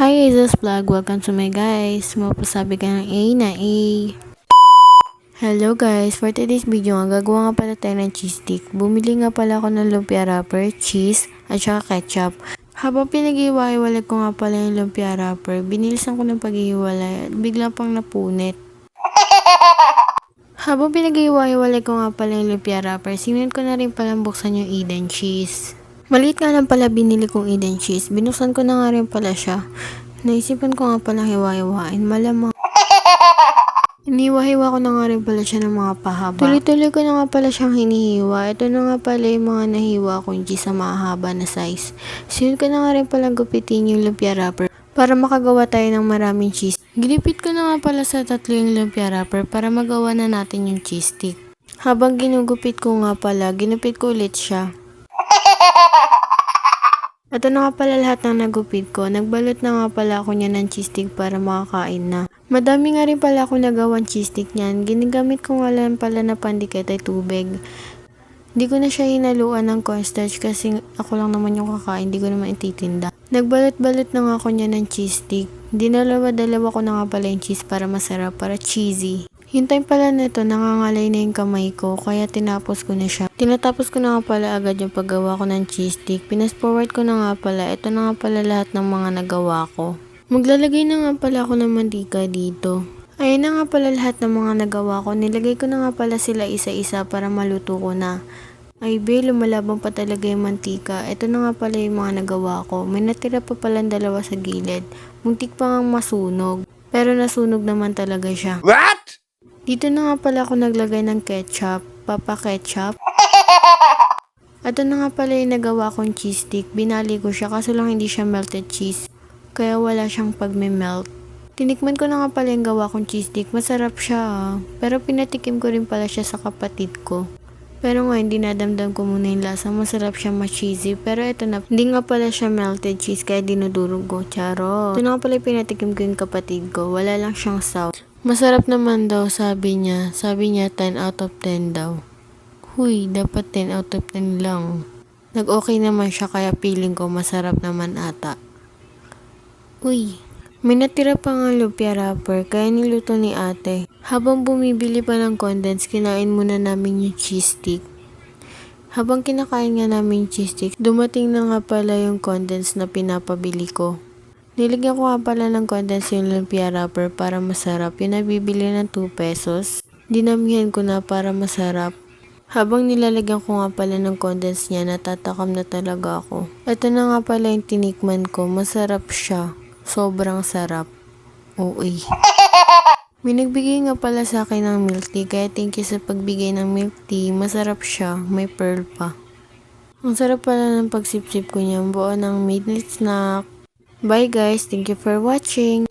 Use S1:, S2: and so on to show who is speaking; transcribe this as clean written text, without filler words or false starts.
S1: Hi Jesus Vlog, welcome to my guys. Mapasabi ka ng A na A. Hello guys, for today's video nga gagawa nga pala tayo ng cheese stick. Bumili nga pala ako ng lumpia wrapper, cheese, at saka ketchup. Habang pinag-iwalay ko nga pala yung lumpia wrapper, binilisan ko ng pag-iwalay at bigla pang napunit. Habang pinag-iwalay ko nga pala yung lumpia wrapper, sinunod ko na rin palang buksan yung Eden cheese. Maliit nga lang pala binili kong Eden cheese, binuksan ko na nga rin pala siya. Naisipan ko nga palang hiwa-hiwain, malamang. Iniwa-hiwa ko na nga rin pala siya ng mga pahaba. Tuloy-tuloy ko na nga pala siyang hinihiwa. Ito na nga pala yung mga nahiwa kong cheese sa mahaba na size. Sinunod ko na nga rin palang gupitin yung lumpia wrapper para makagawa tayo ng maraming cheese. Ginipit ko na nga pala sa tatlo yung lumpia wrapper para magawa na natin yung cheese stick. Habang ginugupit ko nga pala, ginupit ko ulit siya. Ito na nga pala lahat ng nagupit ko. Nagbalot na nga pala ako niya ng cheese stick para makakain na. Madami nga rin pala ako nagawang cheese stick niyan. Ginagamit ko nga lang pala na pandikit ay tubig. Hindi ko na siya hinaluan ng cornstarch kasi ako lang naman yung kakain. Hindi ko naman ititinda. Nagbalot-balot na nga ako niya ng cheese stick. Dinalawa-dalawa ko na nga pala yung cheese para masarap, para cheesy. Yung time pala nito, nangangalay na yung kamay ko, kaya tinapos ko na siya. Tinatapos ko na nga pala agad yung paggawa ko ng cheese stick. Pinas forward ko na nga pala. Ito na nga pala lahat ng mga nagawa ko. Maglalagay na nga pala ako ng mantika dito. Ayun na nga pala lahat ng mga nagawa ko. Nilagay ko na nga pala sila isa-isa para maluto ko na. Ay be, lumalabang pa talaga yung mantika. Ito na nga pala yung mga nagawa ko. May natira pa palang dalawa sa gilid. Muntik pa ngang masunog. Pero nasunog naman talaga siya.
S2: What?
S1: Dito na nga pala ako naglagay ng ketchup, papa ketchup. At na nga pala yung nagawa kong cheese stick. Binali ko siya kaso lang hindi siya melted cheese. Kaya wala siyang pagme-melt. Tinikman ko na nga pala yung gawa kong cheese stick. Masarap siya Pero pinatikim ko rin pala siya sa kapatid ko. Pero ngayon dinadamdam ko muna yung lasa. Masarap siya ma-cheesy. Pero ito na, hindi nga pala siya melted cheese kaya dinudurog ko. Charot. Ito na nga pala yung pinatikim ko yung kapatid ko. Wala lang siyang sauce. Masarap naman daw, sabi niya. Sabi niya 10 out of 10 daw. Huy, dapat 10 out of 10 lang. Nag-okay naman siya kaya feeling ko masarap naman ata. Uy, may natira pa nga lumpia wrapper kaya niluto ni ate. Habang bumibili pa ng condensed, kinain muna namin yung cheese stick. Habang kinakain nga namin yung cheese stick, dumating na nga pala yung condensed na pinapabili ko. Nilagyan ko nga pala ng condensed yung lumpia wrapper para masarap. Yung nabibili ng 2 pesos. Dinamihan ko na para masarap. Habang nilalagyan ko nga pala ng condensed niya, natatakam na talaga ako. Ito na nga pala yung tinikman ko. Masarap siya. Sobrang sarap. Uy. May nagbigay nga pala sa akin ng milk tea. Kaya thank you sa pagbigay ng milk tea. Masarap siya. May pearl pa. Ang sarap pala ng pagsipsip ko niya. Buo ng midnight snack. Bye guys, thank you for watching.